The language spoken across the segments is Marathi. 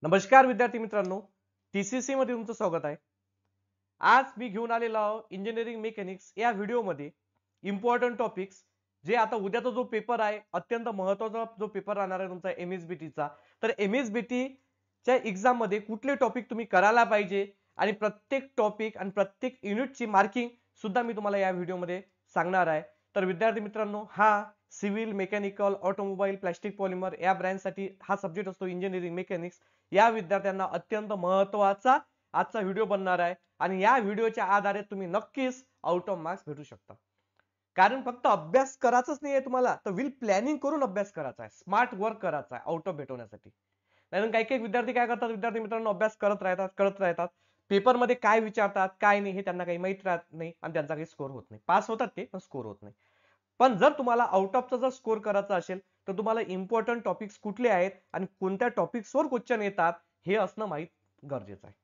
नमस्कार विद्यार्थी मित्रांनो, टीसीसी मध्ये तुमचं स्वागत आहे। आज मी घेऊन आलेलो आहो इंजिनिअरिंग मेकॅनिक्स या व्हिडिओमध्ये इम्पॉर्टंट टॉपिक्स जे आता उद्याचा जो पेपर आहे अत्यंत महत्त्वाचा जो पेपर राहणार आहे तुमचा एमएसबीटी चा। तर एमएसबीटी च्या एग्जाम मध्ये कुठले टॉपिक तुम्ही करायला पाहिजे आणि प्रत्येक टॉपिक आणि प्रत्येक युनिटची मार्किंग सुद्धा मी तुम्हाला या व्हिडिओमध्ये सांगणार आहे। तर विद्यार्थी मित्रांनो, हा civil, mechanical, automobile, plastic polymer या ब्रँचसाठी हा सब्जेक्ट असतो इंजिनिअरिंग मेकॅनिक्स। या विद्यार्थ्यांना अत्यंत महत्त्वाचा आजचा व्हिडिओ बनणार आहे आणि या व्हिडिओच्या आधारे तुम्ही नक्कीच आउट ऑफ मार्क्स भेटू शकता। कारण फक्त अभ्यास करायचाच नाहीये तुम्हाला, तर विल प्लॅनिंग करून अभ्यास करायचा आहे, स्मार्ट वर्क करायचा आहे आउट ऑफ भेटवण्यासाठी। कारण काही काही विद्यार्थी काय करतात, विद्यार्थी मित्रांनो अभ्यास करत राहतात पेपर मध्ये काय विचारतात काय नाही हे त्यांना काही माहित राहत नाही आणि त्यांचा काही स्कोर होत नाही। पास होतात ते पण स्कोर होत नाही। पण जर तुम्हाला आउट ऑफचा जर स्कोर करायचा असेल तर तुम्हाला इम्पॉर्टंट टॉपिक्स कुठले आहेत आणि कोणत्या टॉपिक्सवर क्वेश्चन येतात हे असणं माहित गरजेचं आहे।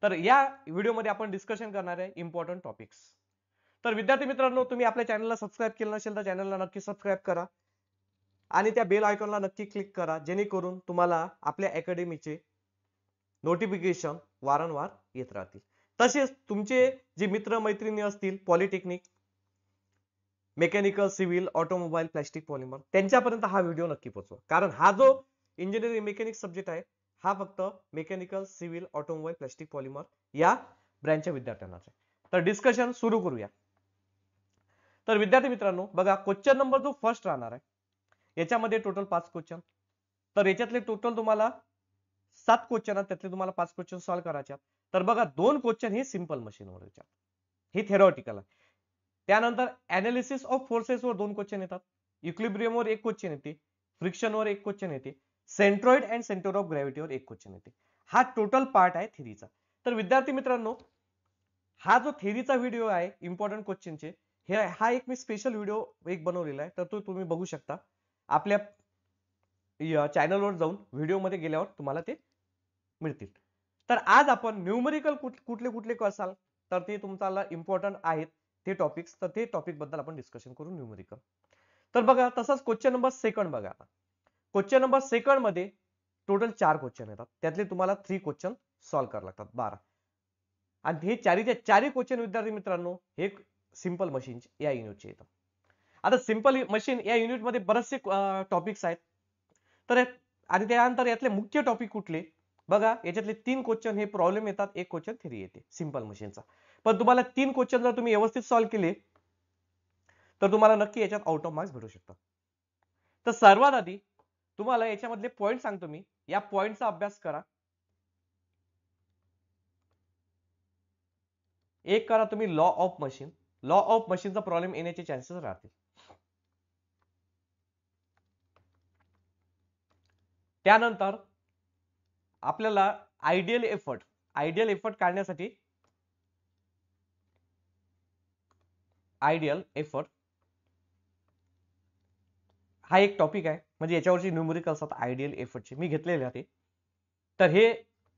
तर या व्हिडिओमध्ये आपण डिस्कशन करणार आहे इम्पॉर्टंट टॉपिक्स। तर विद्यार्थी मित्रांनो, तुम्ही आपल्या चॅनलला सबस्क्राइब केलं नसेल तर चॅनलला नक्की सबस्क्राइब करा आणि त्या बेल आयकॉनला नक्की क्लिक करा, जेणेकरून तुम्हाला आपल्या अकॅडमीचे नोटिफिकेशन वारंवार येत राहतील। तसेच तुमचे जे मित्र मैत्रिणी असतील polytechnic, mechanical, civil, automobile, plastic polymer त्यांच्यापर्यंत हा व्हिडिओ नक्की पोहोचवा। कारण हा जो इंजिनिअरिंग मेकॅनिक्स सब्जेक्ट आहे हा फक्त mechanical, civil, automobile, plastic polymer या ब्रँचच्या विद्यार्थ्यांनाच आहे। तर डिस्कशन सुरू करूया। तर विद्यार्थी मित्रांनो बघा, क्वेश्चन नंबर जो फर्स्ट राहणार आहे याच्यामध्ये टोटल 5 क्वेश्चन। तर याच्यातले टोटल तुम्हाला 7 क्वेश्चन आहेत, त्यातले तुम्हाला 5 क्वेश्चन सॉल्व्ह करायचे आहेत। तर बघा, 2 क्वेश्चन हे सिंपल मशीनवर विचार, हे थेरॉटिकल आहे। त्यानंतर एनालिसिस ऑफ फोर्सेस वर 2 क्वेश्चन येतात, इक्विलिब्रियम वर 1 क्वेश्चन येते, फ्रिक्शन वर 1 क्वेश्चन येते, centroid and centre of gravity वर 1 क्वेश्चन येते। हा टोटल पार्ट आहे थेरीचा। तर विद्यार्थी मित्रांनो, हा जो थेरीचा व्हिडिओ आहे इम्पॉर्टंट क्वेश्चनचे, हा एक मी स्पेशल व्हिडिओ एक बनवलेला आहे, तर तो तुम्ही बघू शकता आपल्या चॅनलवर जाऊन व्हिडिओ मध्ये गेल्यावर तुम्हाला ते मिळतील। तर आज आपण न्यूमेरिकल कुठले कुठले कसाल तर ते तुमच्याला इम्पॉर्टंट आहेत ते टॉपिक्स, तर ते टॉपिक बद्दल आपण डिस्कशन करू न्यूमेरिकल। तर बघा, तसंच क्वेश्चन नंबर सेकंड बघा। आता क्वेश्चन नंबर सेकंड मध्ये टोटल 4 क्वेश्चन येतात, त्यातले तुम्हाला 3 क्वेश्चन सॉल्व्ह करावे लागतात 12। आणि हे चारीचे चारही क्वेश्चन विद्यार्थी मित्रांनो हे सिंपल मशीन या युनिटचे येतात। आता सिंपल मशीन या युनिट मध्ये बरेचसे टॉपिक्स आहेत। तर आणि त्यानंतर यातले मुख्य टॉपिक कुठले बघा, याच्यातले 3 क्वेश्चन हे प्रॉब्लेम येतात, 1 क्वेश्चन थेरी येते सिंपल मशीनचा। पण तुम्हाला 3 क्वेश्चन जर तुम्ही व्यवस्थित सॉल्व्ह केले तर तुम्हाला नक्की याच्यात आउट ऑफ मार्क्स भेटू शकतात। तर सर्वात आधी तुम्हाला याच्यामधले पॉइंट सांगतो मी, या पॉइंटचा अभ्यास करा। एक करा तुम्ही law of machine, law of मशीनचा प्रॉब्लेम येण्याचे चान्सेस राहतील। त्यानंतर आपल्याला आयडियल एफर्ट काढण्यासाठी आयडियल एफर्ट हा एक टॉपिक आहे, म्हणजे याच्यावरची न्यूमेरिकल असतात आयडियल एफर्टचे मी घेतलेले आहे। तर हे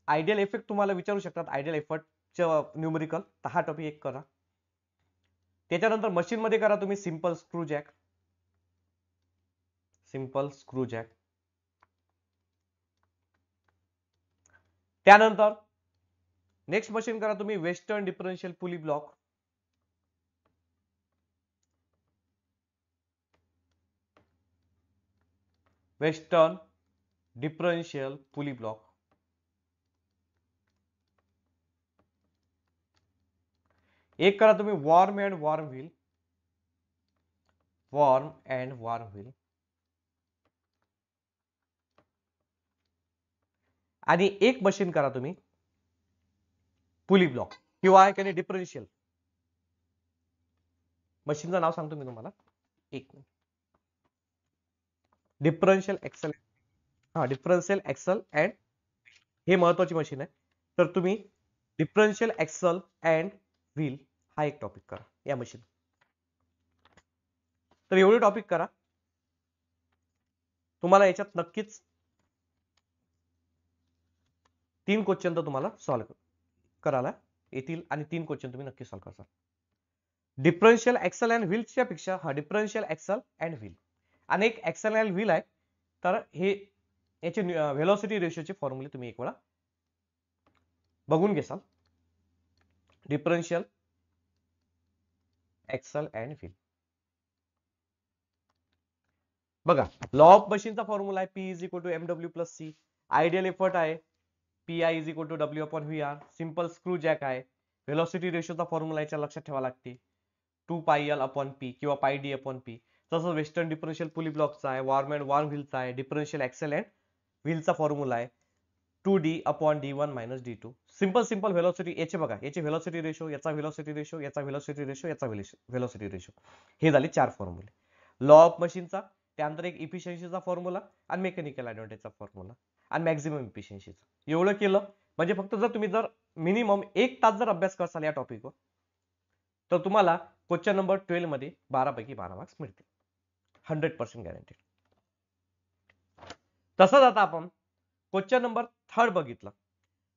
आयडियल इफेक्ट तुम्हाला विचारू शकतात, आयडियल एफर्टचं न्यूमेरिकल, तर हा टॉपिक एक करा। त्याच्यानंतर मशीन मध्ये करा तुम्ही सिंपल स्क्रू जॅक। त्यानंतर नेक्स्ट मशीन करा तुम्ही western differential pulley block. Western differential pulley block. एक करा तुम्ही वॉर्म अँड वार्म व्हील। आणि एक मशीन करा तुम्ही पुली ब्लॉक किंवा डिफरन्शियल मशीनचं नाव सांगतो मी तुम्हाला, एक डिफरन्शियल एक्सल। हा, डिफरन्शियल एक्सल अँड हे महत्वाची मशीन आहे। तर तुम्ही डिफरन्शियल एक्सल अँड व्हील हा एक टॉपिक करा या मशीन। तर एवढे टॉपिक करा, तुम्हाला याच्यात नक्कीच 3 क्वेश्चन तर तुम्हाला सॉल्व्ह करायला येतील आणि 3 क्वेश्चन तुम्ही नक्की सॉल्व्ह करसाल। डिफरन्शियल एक्सल अँड व्हीलच्या पेक्षा हा डिफरन्शियल एक्सल अँड व्हील आणि एक एक्सल अँड व्हील आहे, तर हे याचे व्हेलॉसिटी रेशोचे फॉर्म्युले तुम्ही एक वेळा बघून घेसाल. Differential axle and wheel. बघा, लॉ ऑफ मशीनचा फॉर्म्युला आहे P is equal to MW plus C. Ideal effort आहे P I is equal to W upon V R. Simple screw jack आहे. व्हेलॉसिटी रेशोचा फॉर्म्युला याच्या लक्षात ठेवा लागते 2 पाय एल अपॉन पी किंवा पाय डी अपॉन पी. तसंच वेस्टर्न डिफरन्शियल पुली ब्लॉकचा आहे, वॉर्म अँड वॉर्म व्हीलचा आहे, डिफरन्शियल एक्सेल अँड व्हीलचा फॉर्म्युला आहे 2d upon d1 minus d2. Simple velocity याचे बघा, याचे व्हेलॉसिटी रेशो, याचा व्हेलॉसिटी रेशो, याचा व्हेलॉसिटी रेशो, याचा व्हेलॉसिटी रेशो, हे झाले 4 फॉर्म्युले लॉ ऑफ मशीनचा. त्यानंतर एक इफिशियन्सीचा फॉर्म्युला आणि मेकॅनिकल ऍडव्हान्टेजचा फॉर्म्युला आणि मॅक्झिमम इफिशियन्सीचा. एवढं केलं म्हणजे फक्त जर तुम्ही जर मिनिमम 1 तास जर अभ्यास करसाल या टॉपिकवर तर तुम्हाला क्वेश्चन नंबर 12 मध्ये 12 पैकी 12 मार्क्स मिळतील. 100% गॅरंटेड. तसंच आता आपण क्वेश्चन नंबर 3 बघितला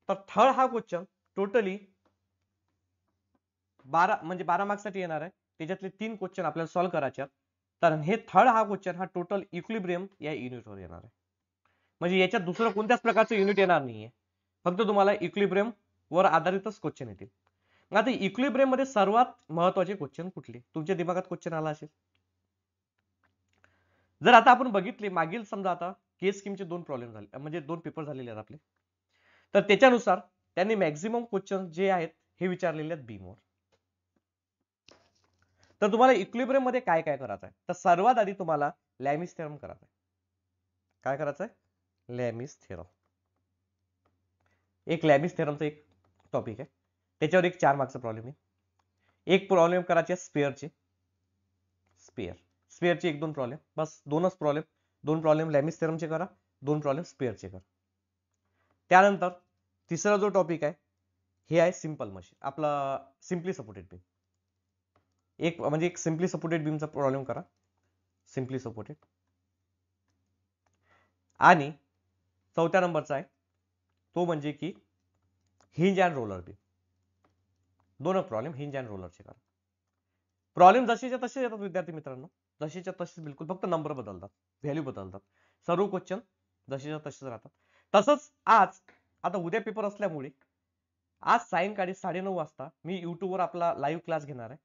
तर 3 हा क्वेश्चन टोटली 12 मार्क्ससाठी येणार आहे. त्याच्यातले 3 क्वेश्चन आपल्याला सॉल्व्ह करायचे आहेत. तर हे 3 हा क्वेश्चन हा टोटल इक्विलिब्रियम या युनिटवर येणार आहे. म्हणजे याच्यात दुसरं कोणत्याच प्रकारचं युनिट येणार नाहीये, फक्त तुम्हाला इक्विलिब्रियम वर आधारितच क्वेश्चन येतील. आता इक्विलिब्रियम मध्ये सर्वात महत्वाचे क्वेश्चन कुठले तुमच्या दिमागात क्वेश्चन आला असेल. जर आता आपण बघितले मागील समजा आता केस स्कीमचे 2 प्रॉब्लेम झाले म्हणजे 2 पेपर झालेले आहेत आपले, तर त्याच्यानुसार त्यांनी मॅक्झिमम क्वेश्चन जे आहेत हे विचारलेले आहेत बीमवर. तर तुम्हाला इक्विलिब्रियम मध्ये काय काय करायचं आहे, तर सर्वात आधी तुम्हाला लॅमिस थेरम करायचा आहे. काय करायचं आहे, लॅमिस थेरम. एक लॅमिस थेरमचा एक टॉपिक आहे, त्याच्यावर एक 4 मार्क्सचा प्रॉब्लेम आहे. एक प्रॉब्लेम करायचे स्पेअरचे, स्पेअरचे 1-2 प्रॉब्लेम, बस 2च प्रॉब्लेम. 2 प्रॉब्लेम लॅमिस थेरमचे करा, 2 प्रॉब्लेम स्पेअरचे करा. त्यानंतर तिसरा जो टॉपिक आहे हे आहे सिंपल मशीन, आपला सिम्पली सपोर्टेड बीम. एक सिम्पली सपोर्टेड बीमचा प्रॉब्लेम करा, सिम्पली सपोर्टेड. आणि चौथ्या नंबरचा आहे तो म्हणजे की hinge and roller beam. 2 problem hinge and रोलरचे करा. प्रॉब्लेम जसेच्या तसे येतात विद्यार्थी मित्रांनो, जसेच्या तसेच, बिलकुल फक्त नंबर बदलतात, व्हॅल्यू बदलतात. सर्व क्वेश्चन जसेच्या तसेच राहतात. तसंच आज आता उद्या पेपर असल्यामुळे आज सायंकाळी 9:30 वाजता मी युट्यूबवर आपला लाईव्ह क्लास घेणार आहे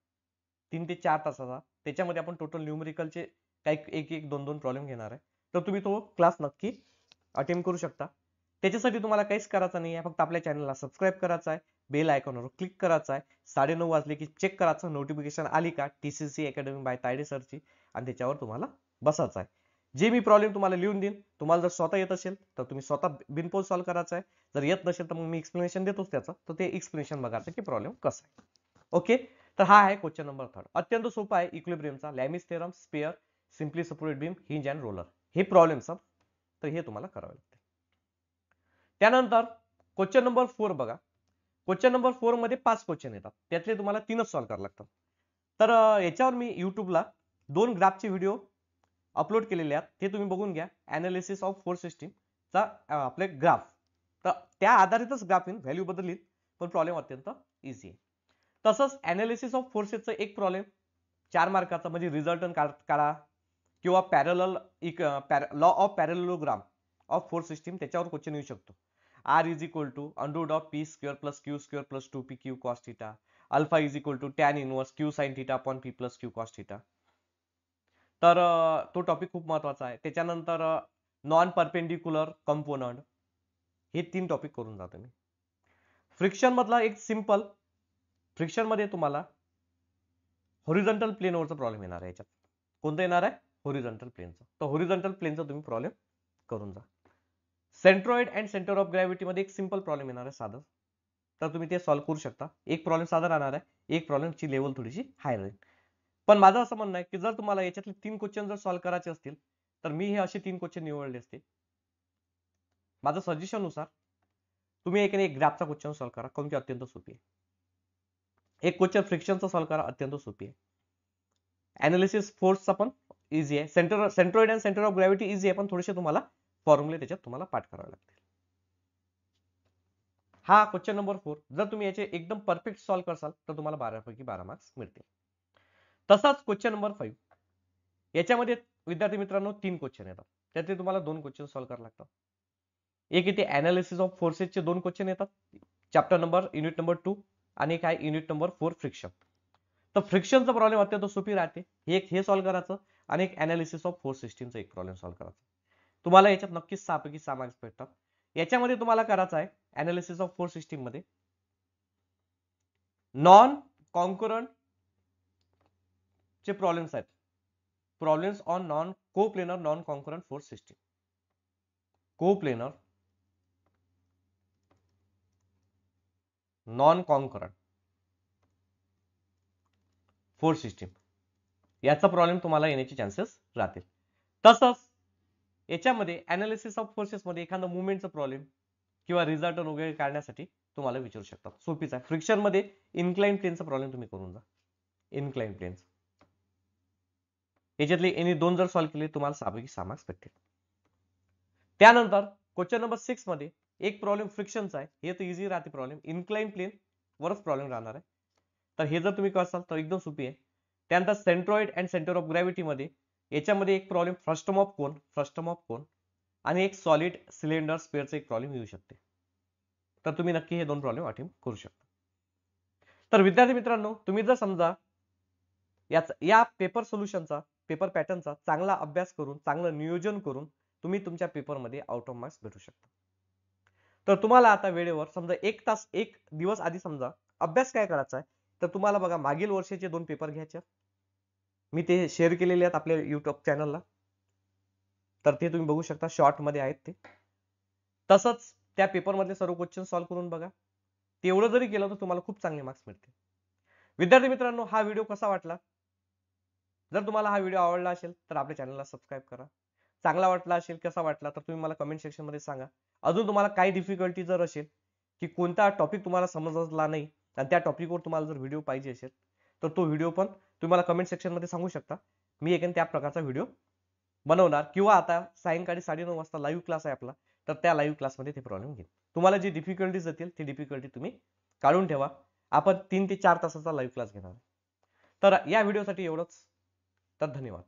3 ते 4 तासाचा. त्याच्यामध्ये आपण टोटल न्यूमेरिकलचे काही एक 2 प्रॉब्लेम घेणार आहे. तर तुम्ही तो क्लास नक्की अटेंड करू शकता. त्याच्यासाठी तुम्हाला काहीच करायचं नाही आहे, फक्त आपल्या चॅनलला सबस्क्राईब करायचं आहे, बेल आयकॉनवर क्लिक करायचं आहे, 9:30 वाजले की चेक करायचं नोटिफिकेशन आली का TCC अकॅडमी बाय तायडे सरची, आणि त्याच्यावर तुम्हाला बसायचं आहे. जे मी प्रॉब्लेम तुम्हाला लिहून देईन, तुम्हाला जर स्वतः येत असेल तर तुम्ही स्वतः बिनपोल सॉल्व्ह करायचं आहे. जर येत नसेल तर मग मी एक्सप्लेनेशन देतोच त्याचं, तर ते एक्सप्लेनेशन बघायचं की प्रॉब्लेम कसा आहे. ओके, तर हा आहे क्वेश्चन नंबर 3. अत्यंत सोपा आहे इक्विलिब्रियमचा, Lami's theorem, sphere, simply supported beam, hinge and roller हे प्रॉब्लेम्स. तर हे तुम्हाला करावे लागते. त्यानंतर क्वेश्चन नंबर 4 बघा. क्वेश्चन नंबर 4 मध्ये 5 क्वेश्चन येतात, त्यातले तुम्हाला 3च सॉल्व्ह करावे लागतात. तर याच्यावर मी युट्यूबला 2 ग्राफचे व्हिडिओ अपलोड केलेले आहेत, ते तुम्ही बघून घ्या. अनालिसिस ऑफ फोर्स सिस्टीम चा आपले ग्राफ, तर त्या आधारितच ग्राफ इन व्हॅल्यू बदलली, पण प्रॉब्लेम अत्यंत इझी आहे. तसंच अनालिसिस ऑफ फोर्सेसचा एक प्रॉब्लेम 4 मार्काचा म्हणजे रिझल्टंट काढा किंवा parallel law of parallelogram of force system, त्याच्यावर क्वेश्चन येऊ शकतो. R is equal to under root of P square plus Q square plus 2p Q cos theta. Alpha is equal to tan inverse Q sine theta upon p plus Q cos theta. तर तो टॉपिक खूप महत्वाचा आहे. त्याच्यानंतर नॉन परपेंडिक्युलर कंपोनंट, हे 3 टॉपिक करून जातो मी. फ्रिक्शन मधला एक सिंपल, फ्रिक्शन मध्ये तुम्हाला हॉरिझॉन्टल प्लेनवरचा प्रॉब्लेम येणार आहे. याच्यात कोणतं येणार आहे, हॉरिझॉन्टल प्लेनचा. तर हॉरिझॉन्टल प्लेनचा तुम्ही प्रॉब्लेम करून जा. Centroid and centre of gravity मध्ये एक सिंपल प्रॉब्लेम येणार आहे साधं, तर तुम्ही ते सॉल्व्ह करू शकता. एक प्रॉब्लेम साधा राहणार आहे, एक प्रॉब्लेमची लेवल थोडीशी हाय राहील. पण माझं असं म्हणणं आहे की जर तुम्हाला याच्यातले 3 क्वेश्चन जर सॉल्व्ह करायचे असतील तर मी हे असे 3 क्वेश्चन निवडले असते. माझं सजेशन नुसार तुम्ही एक ग्राफचा क्वेश्चन सॉल्व्ह करा, कारण की अत्यंत सोपी आहे. एक क्वेश्चन फ्रिक्शनचा सॉल्व्ह करा, अत्यंत सोपी आहे. अनालिसिस फोर्सचा पण इझी आहे. Centroid and centre of gravity easy आहे, पण थोडेसे तुम्हाला फॉर्म्युले त्याच्यात तुम्हाला पाठ करावे लागतील. हा क्वेश्चन नंबर 4. जर तुम्ही याचे एकदम परफेक्ट सॉल्व्ह करसाल तर तुम्हाला 12 पैकी 12 मार्क्स मिळतील. तसाच क्वेश्चन नंबर 5, याच्यामध्ये विद्यार्थी मित्रांनो 3 क्वेश्चन येतात, त्यातले तुम्हाला 2 क्वेश्चन सॉल्व्ह करावे लागतात. एक इथे अनालिसिस ऑफ फोर्सेसचे 2 क्वेश्चन येतात, चॅप्टर नंबर युनिट नंबर 2 आणि एक आहे युनिट नंबर 4 फ्रिक्शन. तर फ्रिक्शनचा प्रॉब्लेम अत्यंत सोपी राहते. हे सॉल्व्ह करायचं आणि एक अनालिसिस ऑफ फोर्स सिस्टीमचा एक प्रॉब्लेम सॉल्व्ह करायचा. तुम्हाला याच्यात नक्कीच 6 पैकी 6 मार्क्स भेटतात. याच्यामध्ये तुम्हाला करायचं आहे अनालिसिस ऑफ फोर्स सिस्टीम मध्ये नॉन कॉन्करंट चे प्रॉब्लेम्स आहेत. Problems on non coplanar non concurrent force system. Coplanar non concurrent force system याचा प्रॉब्लेम तुम्हाला येण्याचे चान्सेस राहतील. तसंच याच्यामध्ये अनालिसिस ऑफ फोर्सेस मध्ये एखादा मुवमेंटचा प्रॉब्लेम किंवा रिझल्ट वगैरे काढण्यासाठी तुम्हाला विचारू शकतात. सोपीच आहे. फ्रिक्शन मध्ये इन्क्लाइन प्लेनचा प्रॉब्लेम तुम्ही करून जा. इन्क्लाइन प्लेन याच्यातले एनी 2 जर सॉल्व्ह केले तुम्हाला 6 पैकी 6 मार्क्स भेटतील. त्यानंतर क्वेश्चन नंबर 6 मध्ये एक प्रॉब्लेम फ्रिक्शनचा आहे. हे तर इझी राहते प्रॉब्लेम. इन्क्लाइन प्लेन वरच प्रॉब्लेम राहणार आहे. तर हे जर तुम्ही करसाल तर एकदम सोपी आहे. त्यानंतर centroid and centre of gravity मध्ये याच्यामध्ये एक प्रॉब्लेम फ्रस्टम ऑफ कोन आणि एक सॉलिड सिलेंडर स्पेअरचा एक प्रॉब्लेम येऊ शकते. तर तुम्ही नक्की हे 2 प्रॉब्लेम अटेम्प्ट करू शकता. तर विद्यार्थी मित्रांनो, तुम्ही जर समजा या पेपर सोल्युशनचा पेपर पॅटर्नचा चांगला अभ्यास करून चांगलं नियोजन करून तुम्ही तुमच्या पेपरमध्ये आउट ऑफ मार्क्स भेटू शकता. तर तुम्हाला आता वेळेवर समजा 1 दिवस आधी समजा अभ्यास काय करायचा आहे, तर तुम्हाला बघा मागील वर्षाचे 2 पेपर घ्यायचे. मी ते शेअर केलेले आहेत आपल्या युट्यूब चॅनलला. तर ते तुम्ही बघू शकता, शॉर्ट मध्ये आहेत ते. तसंच त्या पेपर मधले सर्व क्वेश्चन सॉल्व्ह करून बघा. तेवढं जरी केलं तर तुम्हाला खूप चांगले मार्क्स मिळतील. विद्यार्थी मित्रांनो, हा व्हिडिओ कसा वाटला? जर तुम्हाला हा व्हिडिओ आवडला असेल तर आपल्या चॅनलला सबस्क्राईब करा. चांगला वाटला असेल, कसा वाटला तर तुम्ही मला कमेंट सेक्शन मध्ये सांगा. अजून तुम्हाला काही डिफिकल्टी जर असेल की कोणता टॉपिक तुम्हाला समजला नाही आणि त्या टॉपिकवर तुम्हाला जर व्हिडिओ पाहिजे असेल तर तो व्हिडिओ पण तुम्ही मला कमेंट सेक्शन मध्ये सांगू शकता. मी एखाद्या त्या प्रकारचा व्हिडिओ बनवणार किंवा आता सायंकाळी 9:30 वाजता लाईव्ह क्लास आहे आपला, तर त्या लाईव्ह क्लासमध्ये ते प्रॉब्लेम घेईन. तुम्हाला जी डिफिकल्टीज येतील ती डिफिकल्टी तुम्ही काढून ठेवा. आपण 3 ते 4 तासाचा लाईव्ह क्लास घेणार. तर या व्हिडिओसाठी एवढंच. तर धन्यवाद.